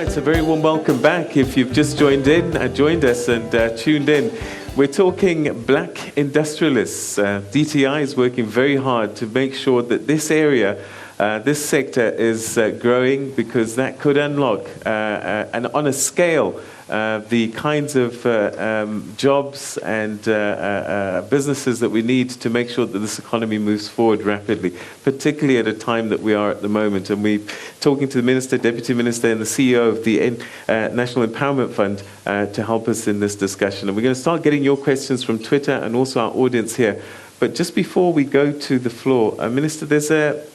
right, so very warm welcome back. If you've just joined us and tuned in, we're talking Black Industrialists. DTI is working very hard to make sure that this area, this sector is growing, because that could unlock, and on a scale, the kinds of jobs and businesses that we need to make sure that this economy moves forward rapidly, particularly at a time that we are at the moment. And we're talking to the Minister, Deputy Minister, and the CEO of the National Empowerment Fund to help us in this discussion. And we're going to start getting your questions from Twitter and also our audience here. But just before we go to the floor, Minister, there's a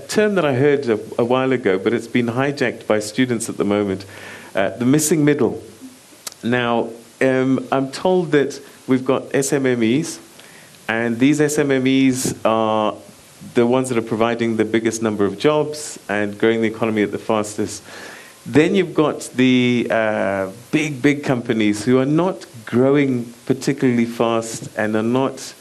term that I heard a while ago, but it's been hijacked by students at the moment. The missing middle. Now, I'm told that we've got SMMEs, and these SMMEs are the ones that are providing the biggest number of jobs and growing the economy at the fastest. Then you've got the big companies who are not growing particularly fast and are not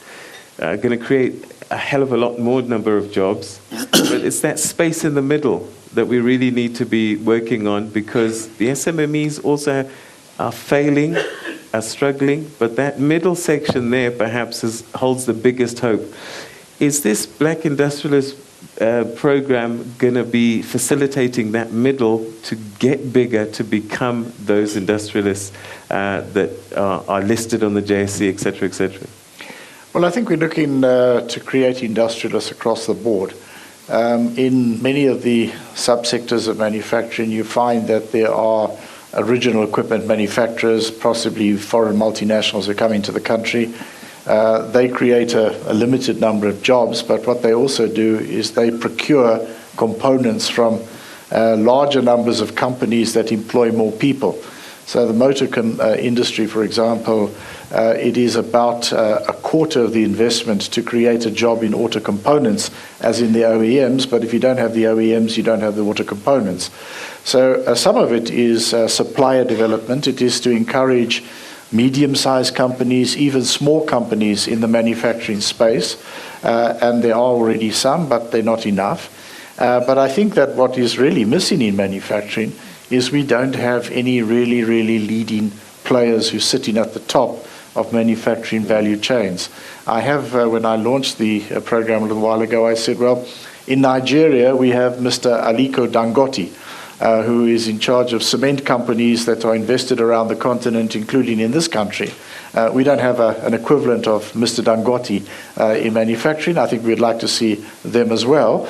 going to create a hell of a lot more number of jobs. But it's that space in the middle that we really need to be working on, because the SMMEs also are failing, are struggling, but that middle section there perhaps holds the biggest hope. Is this Black Industrialist program going to be facilitating that middle to get bigger, to become those industrialists that are listed on the JSE, et cetera, et cetera? Well, I think we're looking to create industrialists across the board. In many of the subsectors of manufacturing, you find that there are original equipment manufacturers, possibly foreign multinationals who come into the country. They create a limited number of jobs, but what they also do is they procure components from larger numbers of companies that employ more people. So the motor industry, for example, it is about a quarter of the investment to create a job in auto components as in the OEMs, but if you don't have the OEMs, you don't have the auto components. So some of it is supplier development. It is to encourage medium-sized companies, even small companies in the manufacturing space, and there are already some, but they're not enough. But I think that what is really missing in manufacturing is we don't have any really leading players who are sitting at the top of manufacturing value chains. I have, when I launched the program a little while ago, I said, well, in Nigeria, we have Mr. Aliko Dangote, who is in charge of cement companies that are invested around the continent, including in this country. We don't have an equivalent of Mr. Dangote in manufacturing. I think we'd like to see them as well.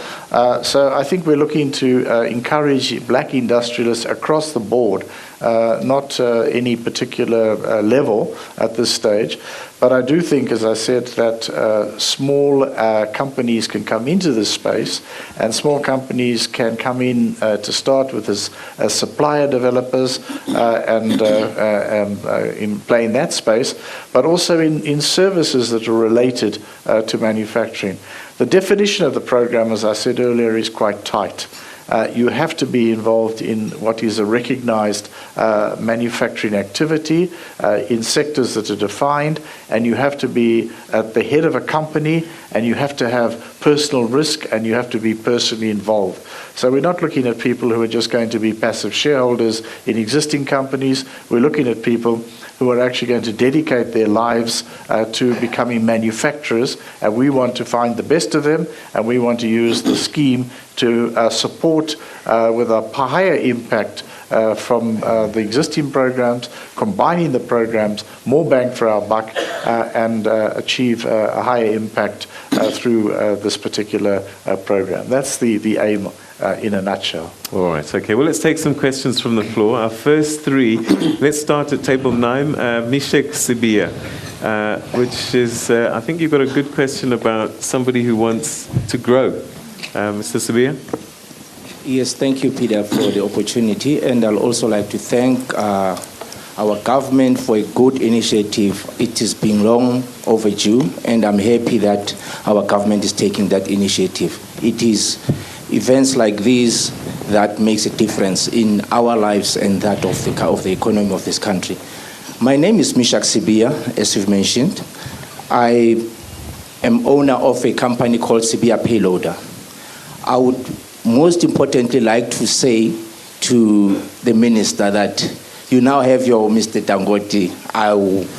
So I think we're looking to encourage Black industrialists across the board, not any particular level at this stage. But I do think, as I said, that small companies can come into this space, and small companies can come in to start with as supplier developers and in playing that space, but also in services that are related to manufacturing. The definition of the program, as I said earlier, is quite tight. You have to be involved in what is a recognized manufacturing activity in sectors that are defined, and you have to be at the head of a company, and you have to have personal risk, and you have to be personally involved. So we're not looking at people who are just going to be passive shareholders in existing companies. We're looking at people who are actually going to dedicate their lives to becoming manufacturers, and we want to find the best of them, and we want to use the scheme to support with a higher impact from the existing programs, combining the programs, more bang for our buck, and achieve a higher impact through this particular program. That's the aim in a nutshell. All right, okay. Well, let's take some questions from the floor. Our first three, let's start at table 9, Mishek Sibia, which is, I think you've got a good question about somebody who wants to grow. Mr. Sibia? Yes, thank you, Peter, for the opportunity. And I'd also like to thank our government for a good initiative. It has been long overdue, and I'm happy that our government is taking that initiative. It is events like these that makes a difference in our lives and that of the economy of this country. My name is Mishak Sibia, as you've mentioned. I am owner of a company called Sibia Payloader. I would most importantly like to say to the minister that you now have your Mr. Dangote. I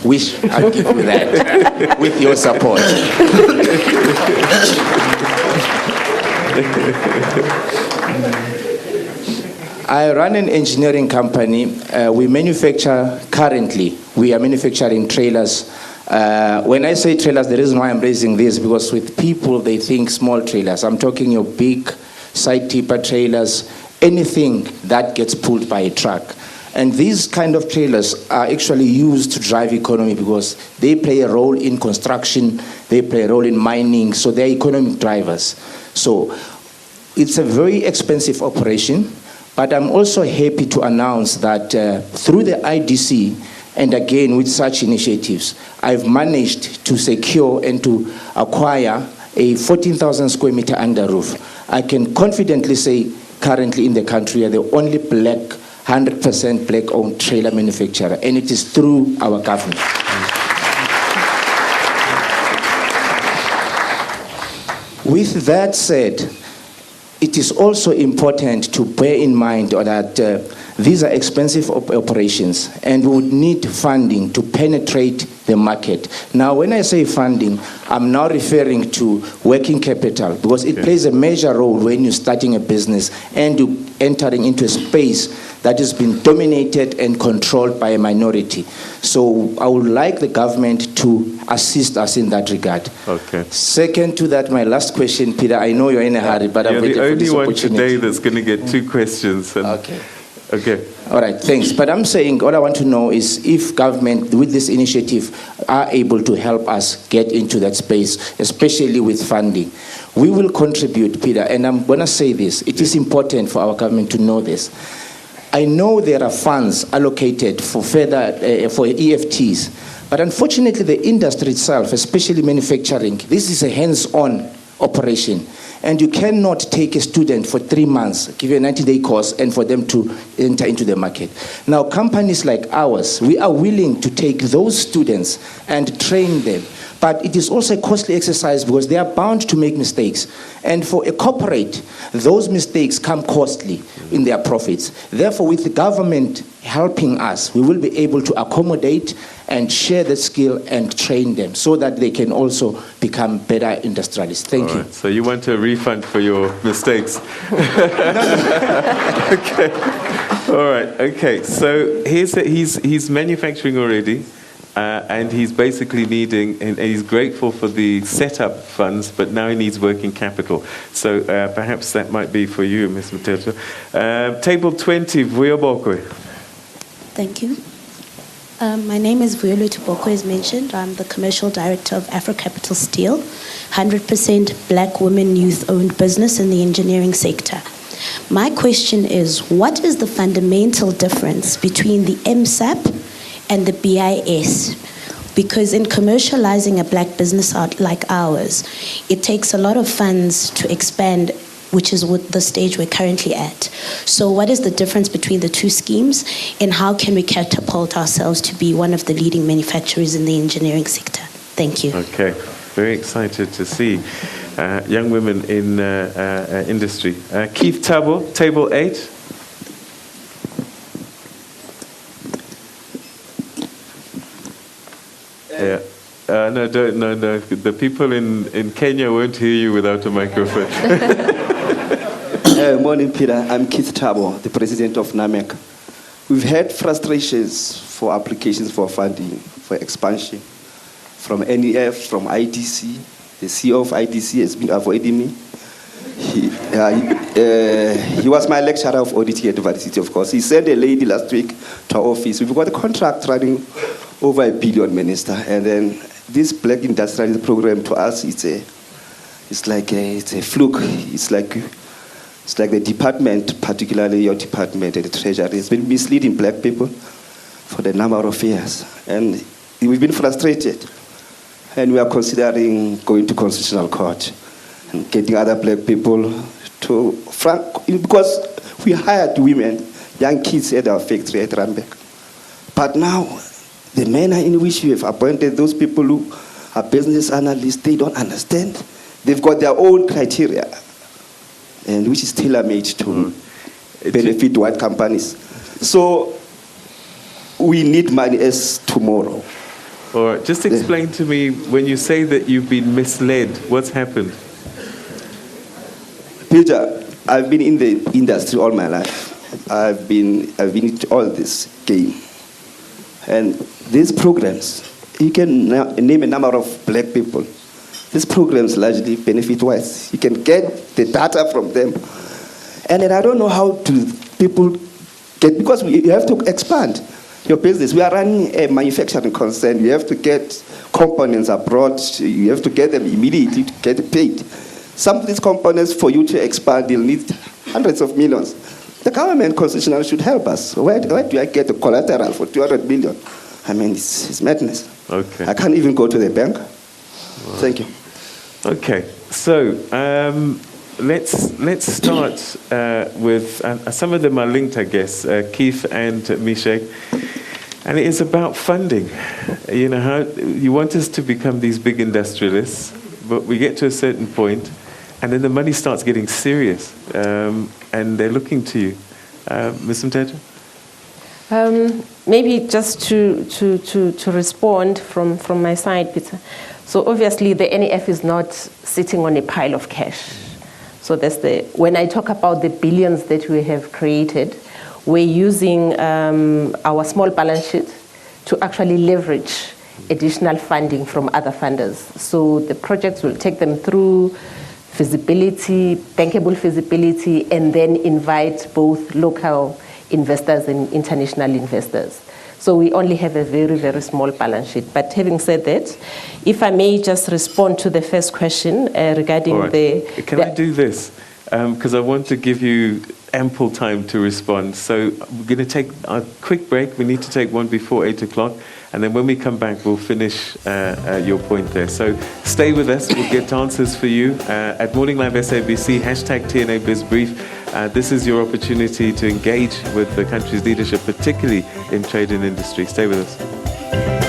wish I'd give you that with your support. I run an engineering company. We are manufacturing trailers. When I say trailers, the reason why I'm raising this, because with people, they think small trailers. I'm talking your big side tipper trailers, anything that gets pulled by a truck. And these kind of trailers are actually used to drive economy because they play a role in construction, they play a role in mining, so they're economic drivers. So it's a very expensive operation, but I'm also happy to announce that through the IDC, and again with such initiatives, I've managed to secure and to acquire a 14,000 square meter under roof. I can confidently say currently in the country we are the only 100% black-owned trailer manufacturer, and it is through our government. With that said, it is also important to bear in mind that these are expensive operations, and we would need funding to penetrate the market. Now, when I say funding, I'm now referring to working capital, because it plays a major role when you're starting a business and you're entering into a space that has been dominated and controlled by a minority. So I would like the government to assist us in that regard. Okay. Second to that, my last question, Peter, I know you're in a hurry, but I'm waiting for this opportunity. You're the only one today that's going to get two questions. Okay. Okay. All right, thanks. But I'm saying, what I want to know is if government, with this initiative, are able to help us get into that space, especially with funding. We will contribute, Peter, and I'm going to say this. It is important for our government to know this. I know there are funds allocated for further, for EFTs, but unfortunately the industry itself, especially manufacturing, this is a hands-on operation. And you cannot take a student for 3 months, give you a 90-day course, and for them to enter into the market. Now, companies like ours, we are willing to take those students and train them. But it is also a costly exercise because they are bound to make mistakes. And for a corporate, those mistakes come costly in their profits. Therefore, with the government helping us, we will be able to accommodate and share the skill and train them so that they can also become better industrialists. Thank you. So you want a refund for your mistakes? Okay. All right. Okay. So he's manufacturing already. And he's basically needing, and he's grateful for the setup funds, but now he needs working capital. So perhaps that might be for you, Ms. Mthethwa. Table 20, Vuyobokwe. Thank you. My name is Vuyolo Tubokwe, as mentioned. I'm the Commercial Director of Afro Capital Steel, 100% black women youth-owned business in the engineering sector. My question is, what is the fundamental difference between the MSAP and the BIS? Because in commercializing a black business like ours, it takes a lot of funds to expand, which is what the stage we're currently at. So what is the difference between the two schemes, and how can we catapult ourselves to be one of the leading manufacturers in the engineering sector? Thank you. Okay, very excited to see young women in industry. Keith Tabo, table 8. Yeah. No. The people in Kenya won't hear you without a microphone. Morning, Peter. I'm Keith Tabo, the president of NAMEC. We've had frustrations for applications for funding, for expansion, from NEF, from IDC. The CEO of IDC has been avoiding me. He was my lecturer of auditing at the university, of course. He sent a lady last week to our office. We've got a contract running over $1 billion, Minister. And then this Black Industrialist program to us, it's a fluke. It's like the department, particularly your department and the treasury, has been misleading black people for the number of years. And we've been frustrated. And we are considering going to Constitutional Court and getting other black people to, because we hired women, young kids at our factory at Randburg. But now, the manner in which you have appointed those people who are business analysts, they don't understand. They've got their own criteria, and which is tailor-made to benefit white companies. So we need money as tomorrow. All right, just explain to me, when you say that you've been misled, what's happened? Peter, I've been in the industry all my life. I've been in all this game. And these programs, you can name a number of black people. These programs largely benefit whites. You can get the data from them. And then I don't know how to people get, because you have to expand your business. We are running a manufacturing concern. You have to get components abroad. You have to get them immediately to get paid. Some of these components, for you to expand, you'll need hundreds of millions. The government constitutionally should help us. Where do I get the collateral for 200 million? I mean, it's madness. Okay. I can't even go to the bank. Wow. Thank you. Okay, so let's start with some of them are linked, I guess, Keith and Mishek, and it is about funding. You know, how you want us to become these big industrialists, but we get to a certain point, and then the money starts getting serious, and they're looking to you, Ms. Mthethwa. Maybe just to respond from my side, Peter. So obviously the NEF is not sitting on a pile of cash. So that's when I talk about the billions that we have created, we're using our small balance sheet to actually leverage additional funding from other funders. So the projects will take them through feasibility, bankable feasibility, and then invite both local investors and international investors. So we only have a very, very small balance sheet. But having said that, if I may just respond to the first question regarding Can I do this? Because I want to give you ample time to respond. So we're going to take a quick break. We need to take one before 8 o'clock. And then when we come back, we'll finish your point there. So stay with us. We'll get answers for you at Morning Live SABC, hashtag TNA BizBrief. This is your opportunity to engage with the country's leadership, particularly in trade and industry. Stay with us.